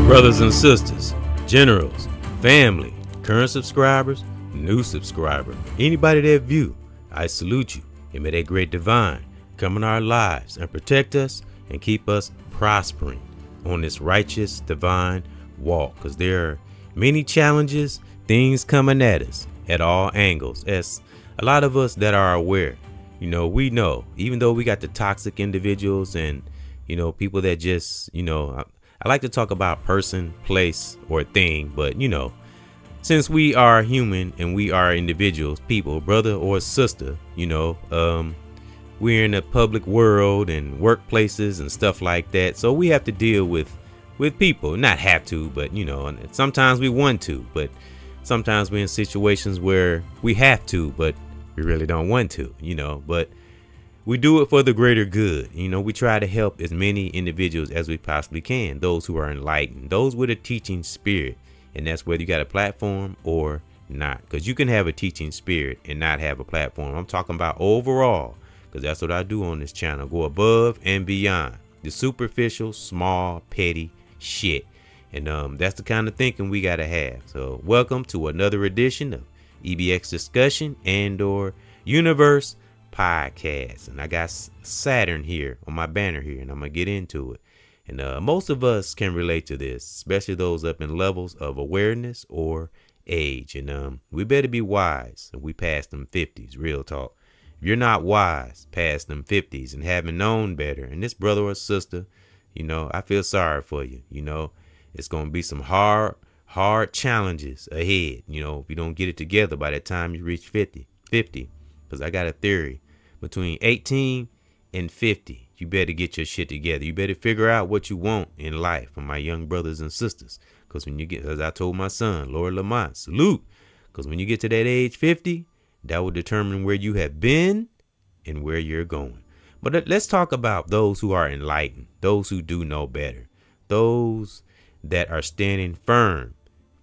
Brothers and sisters, generals, family, current subscribers, new subscriber, anybody that view, I salute you, and may that great divine come in our lives and protect us and keep us prospering on this righteous divine walk, because there are many challenges, things coming at us at all angles. As a lot of us that are aware, we know, even though we got the toxic individuals and people that just I like to talk about person, place, or thing, but since we are human and we are individuals, people, brother or sister, we're in a public world and workplaces and stuff like that. So we have to deal with people, not have to, but and sometimes we want to, but sometimes we're in situations where we have to, but we really don't want to, but we do it for the greater good. We try to help as many individuals as we possibly can. Those who are enlightened, those with a teaching spirit. And that's whether you got a platform or not. Because you can have a teaching spirit and not have a platform. I'm talking about overall, because that's what I do on this channel. Go above and beyond the superficial, small, petty shit. And that's the kind of thinking we got to have. So welcome to another edition of EBX Discussion and or Universe Podcast. And I got Saturn here on my banner here, and I'm gonna get into it. And most of us can relate to this, especially those up in levels of awareness or age. And we better be wise if we pass them 50s. Real talk. If you're not wise past them 50s and haven't known better, and this brother or sister, I feel sorry for you. It's gonna be some hard challenges ahead. If you don't get it together by the time you reach 50. Because I got a theory. Between 18 and 50, you better get your shit together. You better figure out what you want in life, for my young brothers and sisters. Because when you get, as I told my son, Lord Lamont, salute. Because when you get to that age 50, that will determine where you have been and where you're going. But let's talk about those who are enlightened, those who do know better, those that are standing firm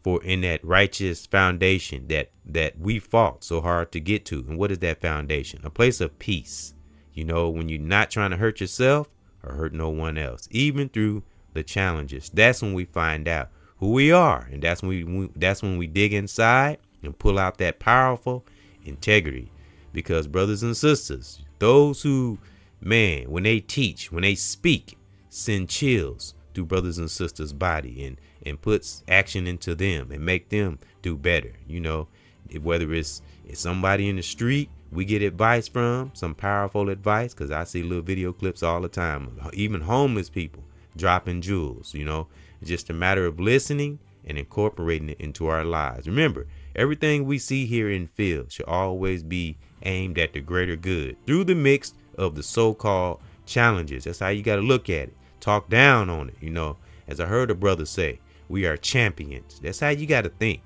for in that righteous foundation that we fought so hard to get to. And what is that foundation? A place of peace. When you're not trying to hurt yourself or hurt no one else, even through the challenges. That's when we find out who we are. And that's when we dig inside and pull out that powerful integrity. Because brothers and sisters, those who, when they teach, when they speak, send chills through brothers and sisters' body and puts action into them and make them do better. Whether it's somebody in the street we get advice from, some powerful advice, because I see little video clips all the time, even homeless people dropping jewels. It's just a matter of listening and incorporating it into our lives. Remember, everything we see here in field should always be aimed at the greater good through the mix of the so-called challenges. That's how you got to look at it. Talk down on it. As I heard a brother say, we are champions. That's how you got to think.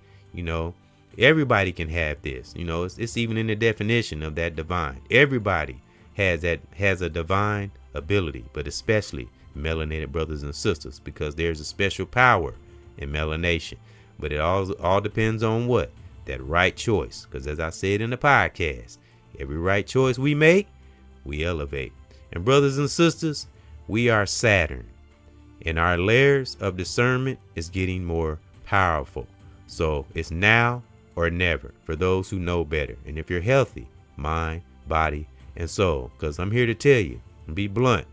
Everybody can have this. It's even in the definition of that divine. Everybody has a divine ability, but especially melanated brothers and sisters, because there's a special power in melanation. But it all depends on what? That right choice. Because as I said in the podcast, every right choice we make, we elevate. And brothers and sisters, we are Saturn, and our layers of discernment is getting more powerful. So it's now or never for those who know better. And if you're healthy, mind, body, and soul, because I'm here to tell you and be blunt,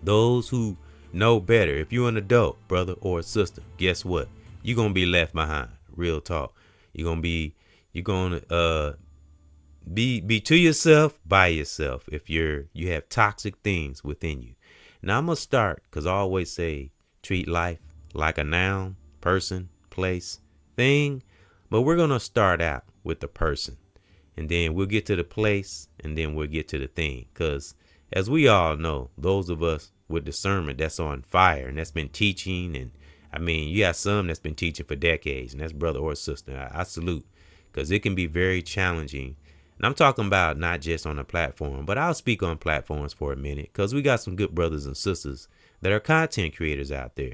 those who know better. If you're an adult, brother or sister, guess what? You're gonna be left behind. Real talk. You're gonna be to yourself by yourself if you have toxic things within you. Now I'm gonna start, because I always say treat life like a noun, person, place, thing. But we're gonna start out with the person, and then we'll get to the place, and then we'll get to the thing. Because as we all know, those of us with discernment that's on fire and that's been teaching, and I mean, you got some that's been teaching for decades, and that's brother or sister. I salute, because it can be very challenging. And I'm talking about not just on a platform, but I'll speak on platforms for a minute, because we got some good brothers and sisters that are content creators out there,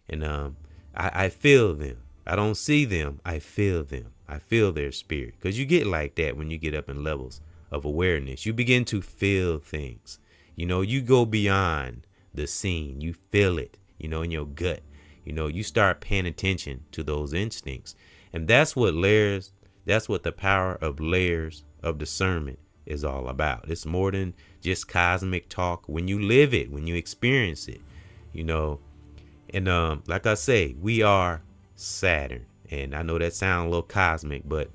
and I feel them. I don't see them. I feel them. I feel their spirit, because you get like that when you get up in levels of awareness. You begin to feel things. You go beyond the scene. You feel it, in your gut. You start paying attention to those instincts. And that's what the power of layers of discernment is all about. It's more than just cosmic talk when you live it, when you experience it, And like I say, we are Saturn. And I know that sounds a little cosmic, but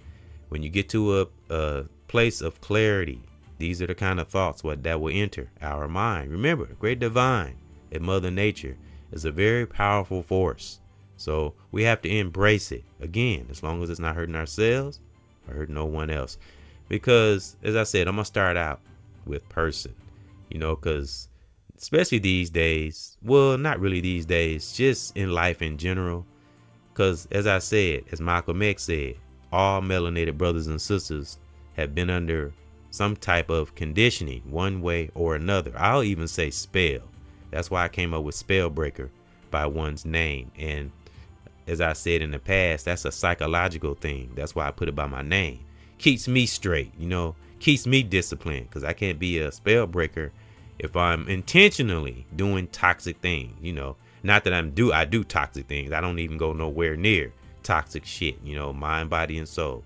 when you get to a place of clarity, these are the kind of thoughts that will enter our mind. Remember, great divine and Mother Nature is a very powerful force. So we have to embrace it, again, as long as it's not hurting ourselves or hurting no one else. Because, as I said, I'm going to start out with person, because especially these days, well, not really these days, just in life in general. Because, as I said, as Malcolm X said, all melanated brothers and sisters have been under some type of conditioning one way or another. I'll even say spell. That's why I came up with Spellbreaker by one's name. And as I said in the past, that's a psychological thing. That's why I put it by my name. Keeps me straight, keeps me disciplined, because I can't be a spellbreaker if I'm intentionally doing toxic things, Not that I do toxic things. I don't even go nowhere near toxic shit, mind, body, and soul,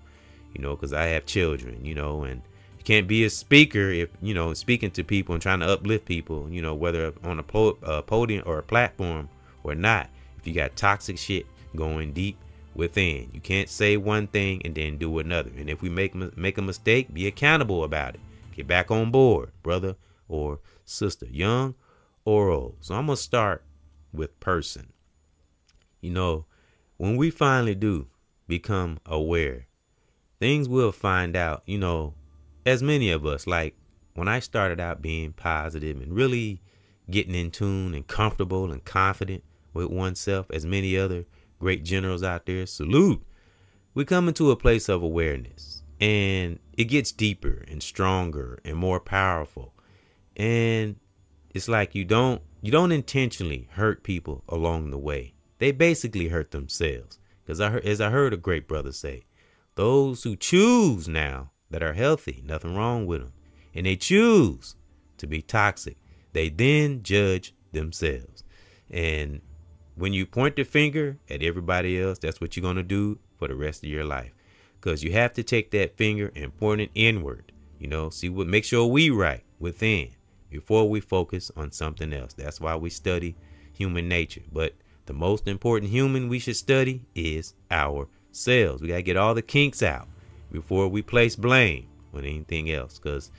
because I have children, and you can't be a speaker if, speaking to people and trying to uplift people, whether on a podium or a platform or not. If you got toxic shit going deep within, you can't say one thing and then do another. And if we make a mistake, be accountable about it. Get back on board, brother or sister, young or old. So I'm going to start with person. When we finally do become aware, things we'll find out, as many of us, like when I started out being positive and really getting in tune and comfortable and confident with oneself, as many other great generals out there, salute. We come into a place of awareness, and it gets deeper and stronger and more powerful. And it's like you don't intentionally hurt people along the way. They basically hurt themselves. Because as I heard a great brother say, those who choose now that are healthy, nothing wrong with them, and they choose to be toxic, they then judge themselves. And when you point the finger at everybody else, that's what you're going to do for the rest of your life. Because you have to take that finger and point it inward, make sure we right within before we focus on something else. That's why we study human nature. But the most important human we should study is ourselves. We got to get all the kinks out before we place blame on anything else. Because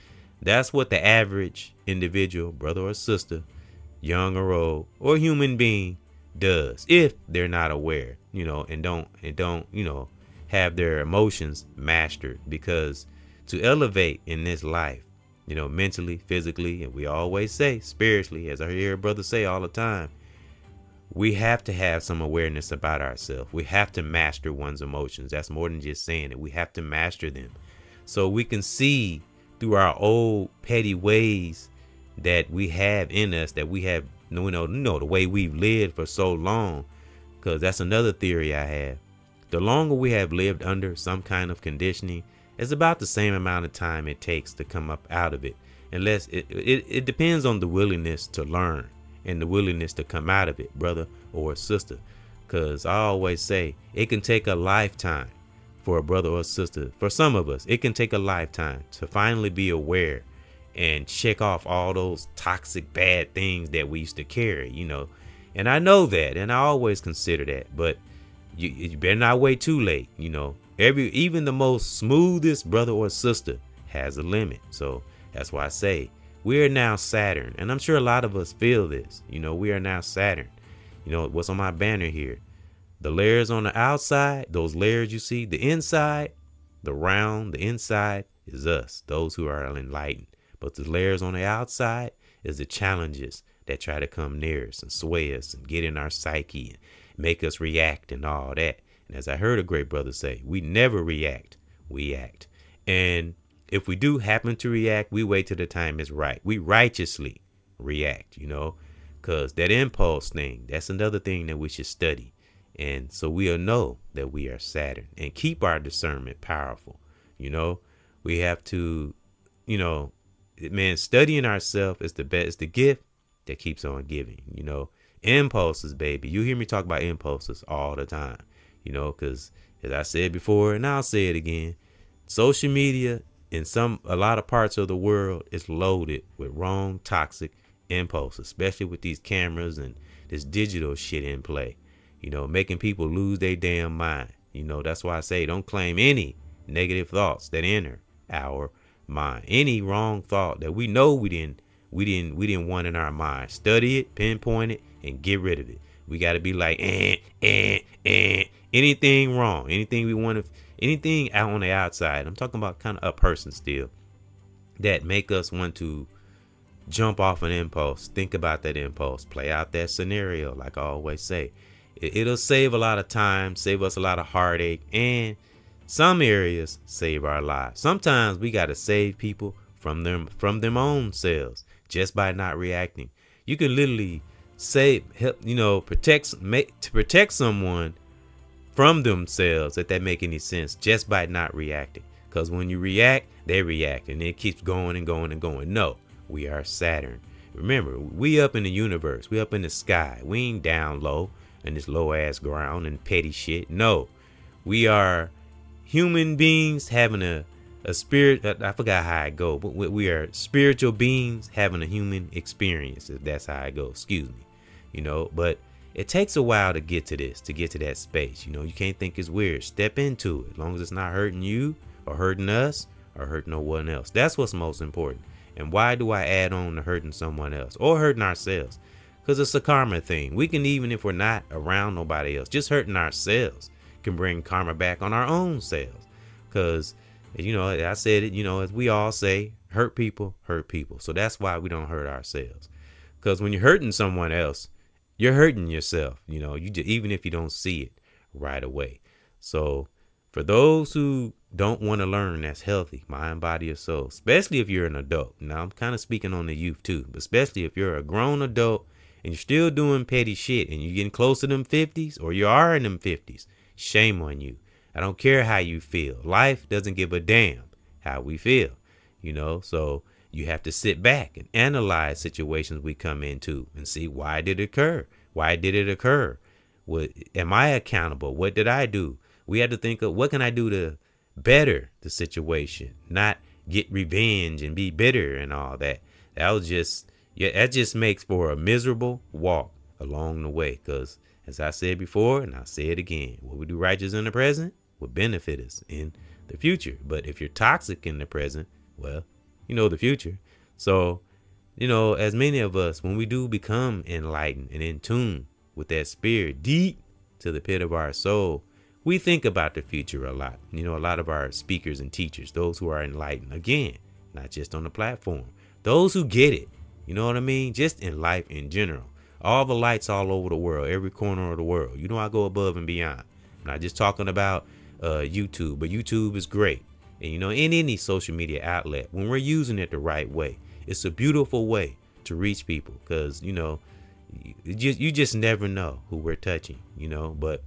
that's what the average individual, brother or sister, young or old, or human being does if they're not aware, and don't have their emotions mastered. Because to elevate in this life, mentally, physically, and we always say spiritually, as I hear brothers say all the time, we have to have some awareness about ourselves. We have to master one's emotions. That's more than just saying it. We have to master them so we can see through our old petty ways that we have in us, that we have, the way we've lived for so long. Because that's another theory I have. The longer we have lived under some kind of conditioning, it's about the same amount of time it takes to come up out of it. Unless it depends on the willingness to learn and the willingness to come out of it, brother or sister. Because I always say it can take a lifetime for a brother or sister. For some of us, it can take a lifetime to finally be aware and check off all those toxic bad things that we used to carry, you know. And I know that, and I always consider that, but you better not wait too late, you know. Even the most smoothest brother or sister has a limit. So that's why I say we are now Saturn, and I'm sure a lot of us feel this, you know. We are now Saturn. You know what's on my banner here? The layers on the outside, those layers you see, the inside, the round, the inside is us, those who are enlightened. But the layers on the outside is the challenges that try to come near us and sway us and get in our psyche and make us react and all that. And as I heard a great brother say, we never react, we act. And if we do happen to react, we wait till the time is right. We righteously react, you know, because that impulse thing, that's another thing that we should study. And so we'll know that we are Saturn and keep our discernment powerful. You know, we have to, you know, man, studying ourselves is the best, the gift that keeps on giving, you know. Impulses, baby. You hear me talk about impulses all the time, you know, because as I said before, and I'll say it again, social media in a lot of parts of the world is loaded with wrong, toxic impulses, especially with these cameras and this digital shit in play. You know, making people lose their damn mind. You know, that's why I say don't claim any negative thoughts that enter our mind. Any wrong thought that we know we didn't want in our mind. Study it, pinpoint it, and get rid of it. We got to be like, anything wrong, anything we want to, anything out on the outside. I'm talking about kind of a person still that make us want to jump off an impulse. Think about that impulse. Play out that scenario, like I always say. It'll save a lot of time, save us a lot of heartache, and some areas save our lives. Sometimes we got to save people from them own selves just by not reacting. You can literally help, you know, protect someone from themselves, if that make any sense, just by not reacting. Because when you react, they react, and it keeps going and going and going. No, we are Saturn. Remember, we up in the universe, we up in the sky. We ain't down low in this low ass ground and petty shit. No, we are human beings having a spirit. I forgot how I go, but we are spiritual beings having a human experience, if that's how I go. Excuse me, you know. But it takes a while to get to that space. You know, you can't think it's weird. Step into it, as long as it's not hurting you or hurting us or hurting no one else. That's what's most important. And why do I add on to hurting someone else or hurting ourselves? Because it's a karma thing. We can, even if we're not around nobody else, just hurting ourselves can bring karma back on our own selves. Because, you know, I said it, you know, as we all say, hurt people hurt people. So that's why we don't hurt ourselves. Because when you're hurting someone else, you're hurting yourself, you know, even if you don't see it right away. So for those who don't want to learn, that's healthy, mind, body, or soul, especially if you're an adult. Now, I'm kind of speaking on the youth too, but especially if you're a grown adult and you're still doing petty shit and you're getting close to them 50s, or you are in them 50s, shame on you. I don't care how you feel. Life doesn't give a damn how we feel, you know. So you have to sit back and analyze situations we come into and see, why did it occur? Why did it occur? Am I accountable? What did I do? We had to think of, what can I do to better the situation, not get revenge and be bitter and all that. That just makes for a miserable walk along the way. Because as I said before, and I'll say it again, what we do righteous in the present will benefit us in the future. But if you're toxic in the present, well, you know the future. So, you know, as many of us, when we do become enlightened and in tune with that spirit deep to the pit of our soul, we think about the future a lot. You know, a lot of our speakers and teachers, those who are enlightened, again, not just on the platform, those who get it, you know what I mean? Just in life in general. All the lights all over the world, every corner of the world. You know, I go above and beyond. I'm not just talking about YouTube, but YouTube is great. And, you know, in any social media outlet, when we're using it the right way, it's a beautiful way to reach people. Because, you know, you just never know who we're touching, you know. But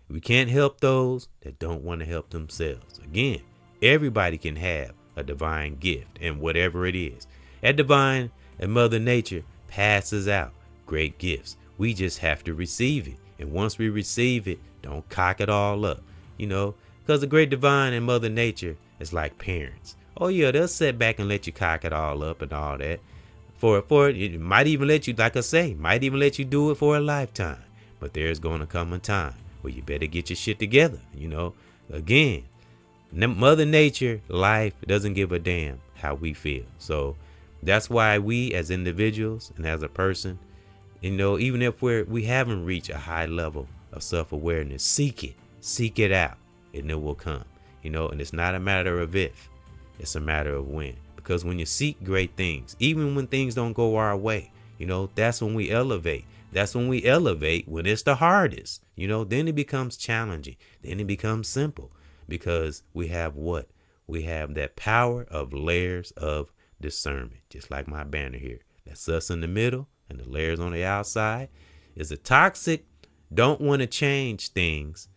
we can't help those that don't want to help themselves. Again, everybody can have a divine gift, and whatever it is, that divine and Mother Nature passes out great gifts. We just have to receive it. And once we receive it, don't cock it all up, you know, because the great divine and Mother Nature is like parents. Oh yeah, they'll sit back and let you cock it all up and all that. For it might even let you, like I say, might even let you do it for a lifetime. But there's going to come a time where you better get your shit together. Again, Mother Nature, life doesn't give a damn how we feel. So that's why we as individuals and as a person, even if we haven't reached a high level of self-awareness, seek it out, and it will come. And it's not a matter of if, it's a matter of when. Because when you seek great things, even when things don't go our way, that's when we elevate. That's when we elevate when it's the hardest. Then it becomes challenging. Then it becomes simple. Because we have what? We have that power of layers of discernment. Just like my banner here. That's us in the middle, and the layers on the outside is the toxic. Don't want to change things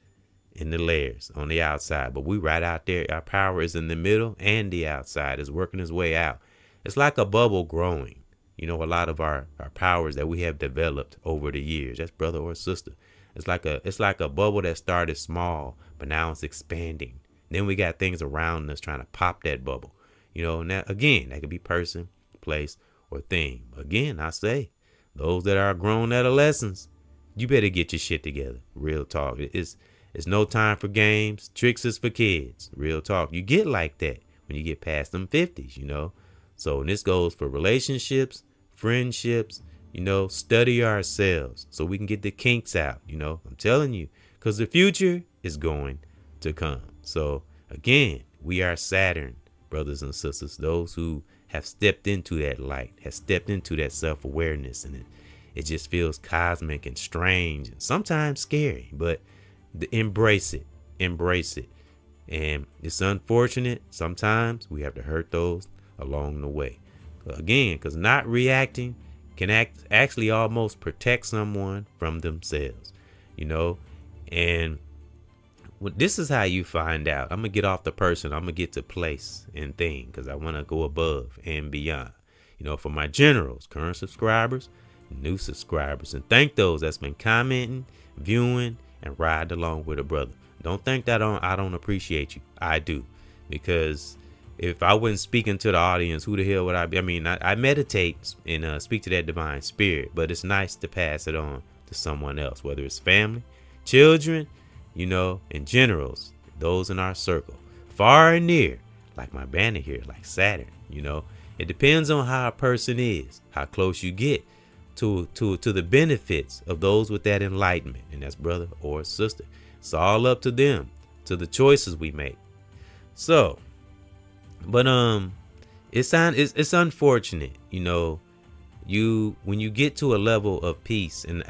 in the layers on the outside, but we right out there. Our power is in the middle, and the outside is working its way out. It's like a bubble growing. A lot of our powers that we have developed over the years. That's brother or sister. It's like a bubble that started small, but now it's expanding. Then we got things around us trying to pop that bubble. Now again, that could be person, place, or thing. Again, I say, those that are grown adolescents, you better get your shit together. Real talk. It's no time for games. Tricks is for kids. Real talk. You get like that when you get past them 50s, So this goes for relationships, friendships, study ourselves so we can get the kinks out, I'm telling you, because the future is going to come. So again, we are Saturn, brothers and sisters, those who have stepped into that light, have stepped into that self-awareness, and it just feels cosmic and strange and sometimes scary, but embrace it. And it's unfortunate. Sometimes we have to hurt those along the way. Again, because not reacting can actually almost protect someone from themselves, and this is how you find out. I'm going to get off the person. I'm going to get to place and thing, because I want to go above and beyond, for my generals, current subscribers, new subscribers, and thank those that's been commenting, viewing, and ride along with a brother. Don't think that I don't appreciate you. I do, because if I wasn't speaking to the audience, who the hell would I be? I mean, I meditate and speak to that divine spirit, but it's nice to pass it on to someone else, whether it's family, children, and generals, those in our circle, far and near, like my banner here, like Saturn. It depends on how a person is, how close you get to the benefits of those with that enlightenment, and that's brother or sister. It's all up to them, to the choices we make. So, but it's unfortunate, when you get to a level of peace, and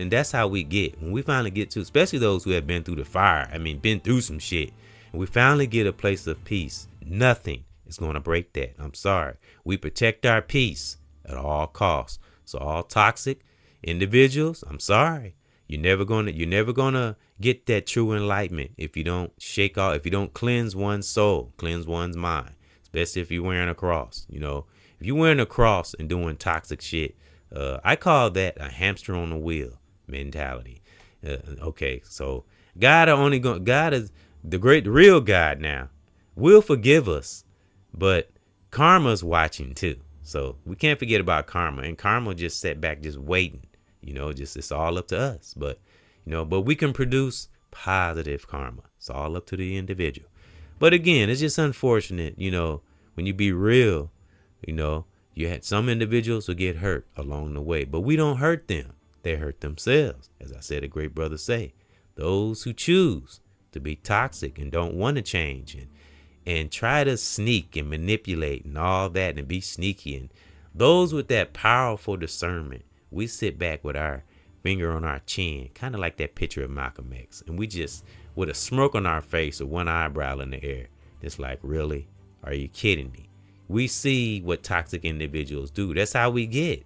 that's how we get when we finally get to, especially those who have been through the fire. I mean, been through some shit, and we finally get a place of peace. Nothing is going to break that. I'm sorry. We protect our peace at all costs. So all toxic individuals, I'm sorry, you're never gonna get that true enlightenment if you don't if you don't cleanse one's soul, cleanse one's mind, especially if you're wearing a cross. If you're wearing a cross and doing toxic shit, I call that a hamster on the wheel mentality. Okay, so God is the real God now. Will forgive us, but karma's watching too. So we can't forget about karma, and karma just sat back, just waiting, it's all up to us. But, but we can produce positive karma. It's all up to the individual. But again, it's just unfortunate, when you be real, you had some individuals who get hurt along the way, but we don't hurt them. They hurt themselves. As I said, a great brother say, those who choose to be toxic and don't want to change and try to sneak and manipulate and all that and be sneaky, and those with that powerful discernment, we sit back with our finger on our chin, kind of like that picture of Malcolm X, and we just, with a smirk on our face or one eyebrow in the air, it's like, really? Are you kidding me? We see what toxic individuals do. That's how we get,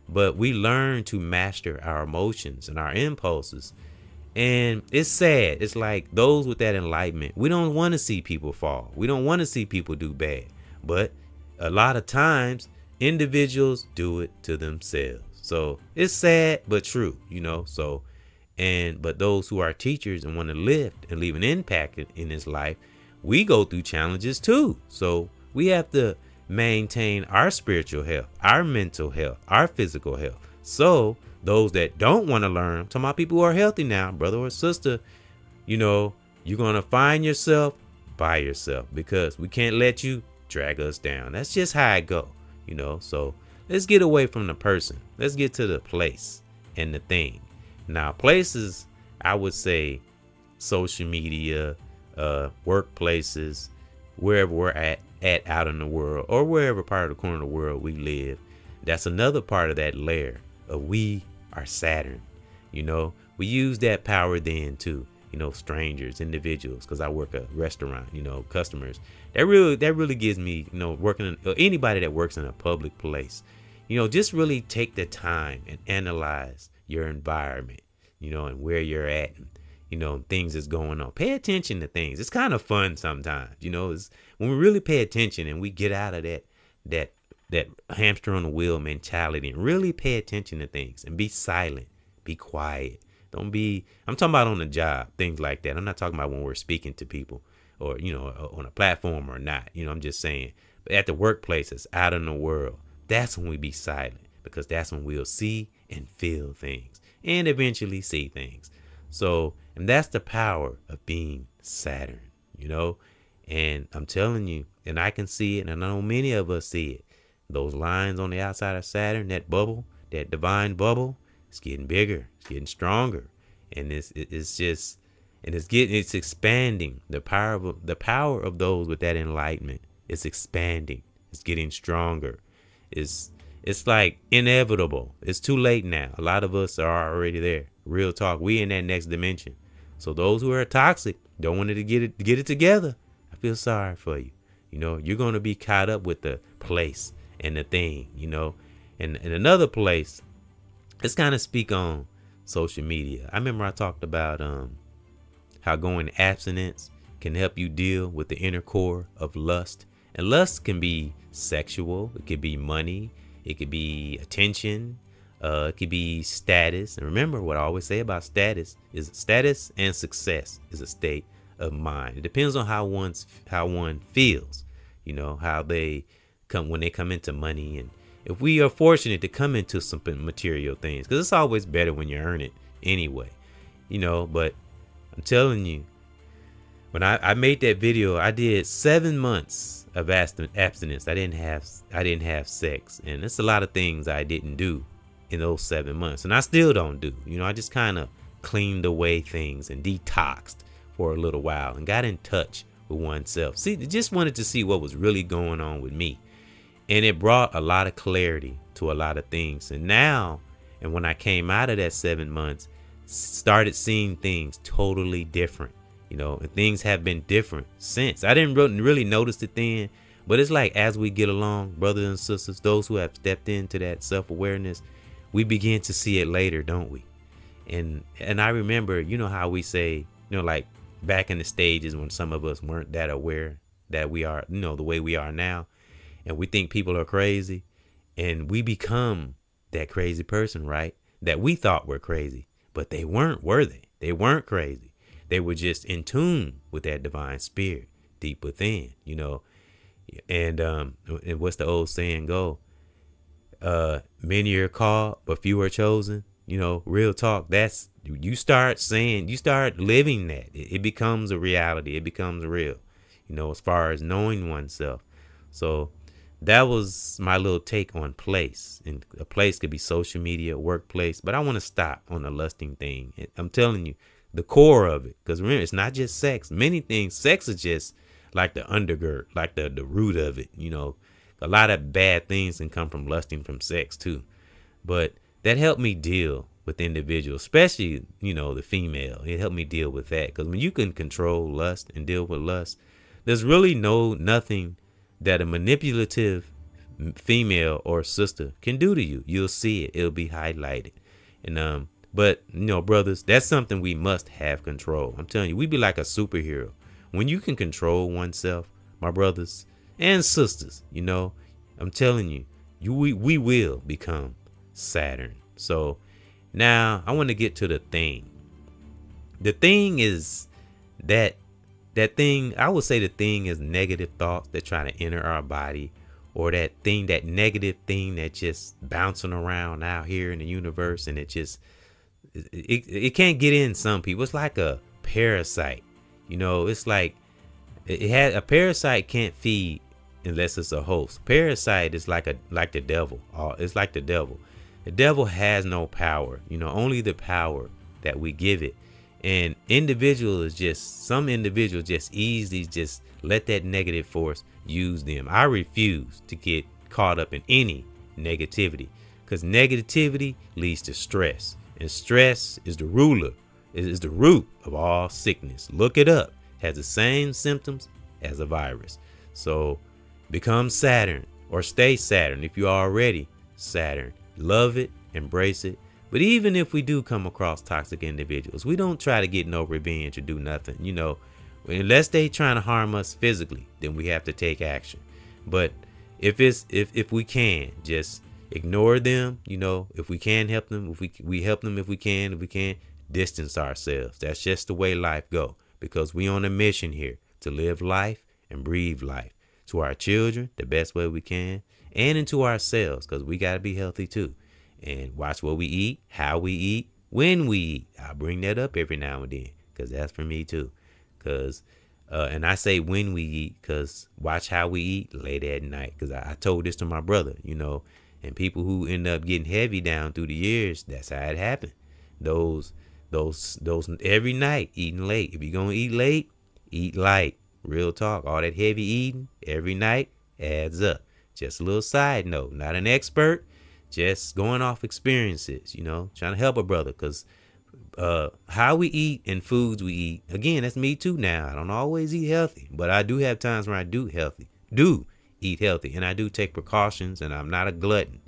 but we learn to master our emotions and our impulses. And it's sad. It's like those with that enlightenment, we don't want to see people fall. We don't want to see people do bad. But a lot of times, individuals do it to themselves. So it's sad, but true, but those who are teachers and want to lift and leave an impact in his life, we go through challenges too. So we have to maintain our spiritual health, our mental health, our physical health. So those that don't want to learn, I'm talking about people who are healthy now, brother or sister, you know, you're going to find yourself by yourself, because we can't let you drag us down. That's just how I go, you know. So let's get away from the person. Let's get to the place and the thing. Now, places, I would say social media, workplaces, wherever we're at out in the world, or wherever part of the corner of the world we live. That's another part of that layer of we are Saturn. You know, we use that power then too. You know, strangers, individuals, because I work a restaurant, you know, customers. That really gives me, you know, working in, anybody that works in a public place, you know, just really take the time and analyze your environment, you know, and where you're at, and, you know, things that's going on. Pay attention to things. It's kind of fun sometimes, you know. It's when we really pay attention and we get out of that hamster on the wheel mentality and really pay attention to things and be silent, be quiet. Don't be, I'm talking about on the job, things like that. I'm not talking about when we're speaking to people or, you know, on a platform or not. You know, I'm just saying, but at the workplaces, out in the world, that's when we be silent, because that's when we'll see and feel things and eventually see things. So, and that's the power of being Saturn, you know. And I'm telling you, and I can see it, and I know many of us see it. Those lines on the outside of Saturn, that bubble, that divine bubble, it's getting bigger, it's getting stronger, and it's expanding. The power of those with that enlightenment is expanding. It's getting stronger. It's like inevitable. It's too late now. A lot of us are already there. Real talk. We in that next dimension. So those who are toxic, don't want to get it together, I feel sorry for you. You know, you're going to be caught up with the place and the thing, you know. And another place, let's kind of speak on social media. I remember I talked about how going abstinence can help you deal with the inner core of lust. And lust can be sexual. It could be money. It could be attention. It could be status. And remember what I always say about status is status and success is a state of mind. It depends on how one feels, you know, how they come when they come into money. And if we are fortunate to come into some material things, because it's always better when you earn it anyway, you know. But I'm telling you, when I made that video, I did 7 months of abstinence. I didn't have sex, and it's a lot of things I didn't do in those 7 months, and I still don't do. You know, I just kind of cleaned away things and detoxed for a little while and got in touch with oneself. See, just wanted to see what was really going on with me, and it brought a lot of clarity to a lot of things. And now, and when I came out of that 7 months, started seeing things totally different. You know, and things have been different since. I didn't really notice it then, but it's like as we get along, brothers and sisters, those who have stepped into that self-awareness, we begin to see it later, don't we? And I remember, you know how we say, you know, like back in the stages when some of us weren't that aware that we are, you know, the way we are now, and we think people are crazy, and we become that crazy person, right? That we thought were crazy, but they weren't, were they? They weren't crazy. They were just in tune with that divine spirit deep within, you know. And what's the old saying go? Many are called, but few are chosen. You know, real talk. That's, you start living that. It becomes a reality. It becomes real, you know, as far as knowing oneself. So that was my little take on place. And a place could be social media, workplace, but I want to stop on the lusting thing. I'm telling you, the core of it, because remember, it's not just sex. Many things, sex is just like the undergird, like the root of it. You know, a lot of bad things can come from lusting from sex too. But that helped me deal with individuals, especially, you know, the female. It helped me deal with that, because when you can control lust and deal with lust, there's really nothing that a manipulative female or sister can do to you. You'll see it. It'll be highlighted. And but, you know, brothers, that's something we must have control. I'm telling you, we be like a superhero. When you can control oneself, my brothers and sisters, you know, I'm telling you, we will become Saturn. So now I want to get to the thing. The thing is that that thing, I would say the thing is negative thoughts that try to enter our body, or that thing, that negative thing that just bouncing around out here in the universe, and it can't get in some people. It's like a parasite, it's like a parasite can't feed unless it's a host. Parasite is like the devil. It's like the devil. The devil has no power, only the power that we give it. And some individuals just easily just let that negative force use them. I refuse to get caught up in any negativity, because negativity leads to stress, and stress is the root of all sickness. Look it up. It has the same symptoms as a virus. So become Saturn, or stay Saturn if you're already Saturn. Love it, embrace it. But even if we do come across toxic individuals, we don't try to get no revenge or do nothing, unless they trying to harm us physically, then we have to take action. But if we can just ignore them, if we can help them, if we help them, if we can distance ourselves. That's just the way life go, because we on a mission here to live life and breathe life to our children the best way we can, and into ourselves, because we got to be healthy too. And watch what we eat, how we eat, when we eat. I'll bring that up every now and then, because that's for me too. And I say when we eat, because watch how we eat late at night. Because I told this to my brother, and people who end up getting heavy down through the years, that's how it happened. Those every night eating late. If you're going to eat late, eat light. Real talk. All that heavy eating every night adds up. Just a little side note, not an expert. Just going off experiences, trying to help a brother, because how we eat and foods we eat, again, that's me too now. I don't always eat healthy, but I do have times where I do eat healthy, and I do take precautions, and I'm not a glutton.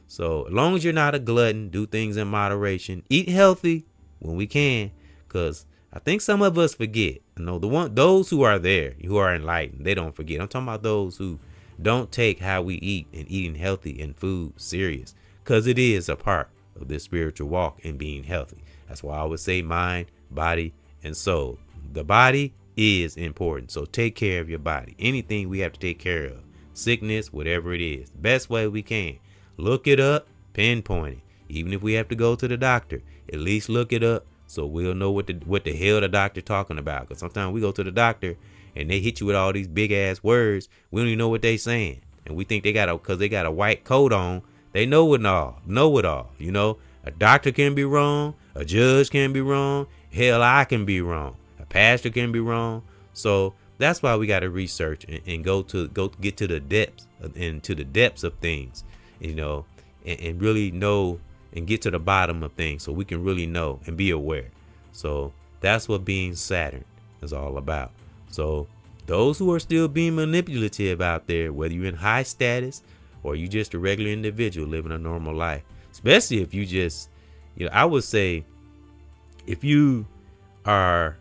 So as long as you're not a glutton, do things in moderation, eat healthy when we can, because I think some of us forget. Those who are there, who are enlightened, they don't forget. I'm talking about those who don't take how we eat and eating healthy and food serious, because it is a part of this spiritual walk and being healthy. That's why I would say mind, body, and soul. The body is important, so take care of your body. Anything we have to take care of, sickness, whatever it is, best way we can. Look it up, pinpoint it. Even if we have to go to the doctor, at least look it up so we'll know what the hell the doctor talking about. Because sometimes we go to the doctor and they hit you with all these big ass words. We don't even know what they saying. And we think because they got a white coat on, they know it all. A doctor can be wrong. A judge can be wrong. Hell, I can be wrong. A pastor can be wrong. So that's why we got to research and go get to the depths of things, and really know and get to the bottom of things, so we can really know and be aware. So that's what being Saturn is all about. So those who are still being manipulative out there, whether you're in high status or you just a regular individual living a normal life, especially if you just, I would say if you are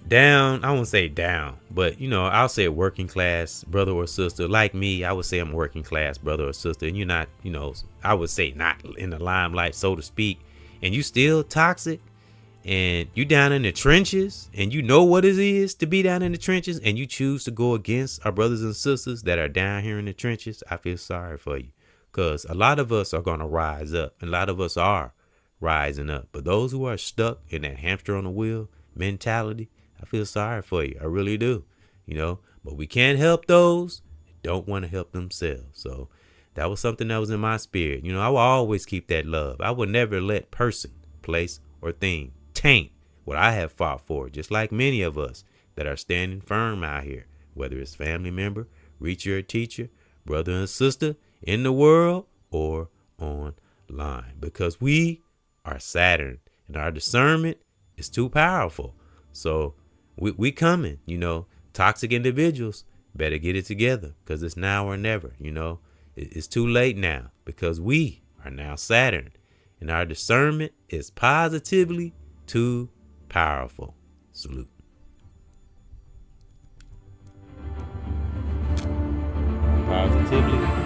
down, I won't say down, but I'll say a working class brother or sister like me. I would say I'm a working class brother or sister, and you're not, I would say not in the limelight, so to speak, and you still toxic, and you down in the trenches, and you know what it is to be down in the trenches, and you choose to go against our brothers and sisters that are down here in the trenches. I feel sorry for you, because a lot of us are going to rise up, and a lot of us are rising up. But those who are stuck in that hamster on the wheel mentality, I feel sorry for you. I really do, but we can't help those that don't want to help themselves. So that was something that was in my spirit. I will always keep that love. I will never let person, place, or thing taint what I have fought for, just like many of us that are standing firm out here, whether it's family member, reacher or teacher, brother and sister in the world or online, because we are Saturn and our discernment is too powerful. So we coming, toxic individuals better get it together, because it's now or never. It's too late now, because we are now Saturn and our discernment is positively too powerful. Salute. Positively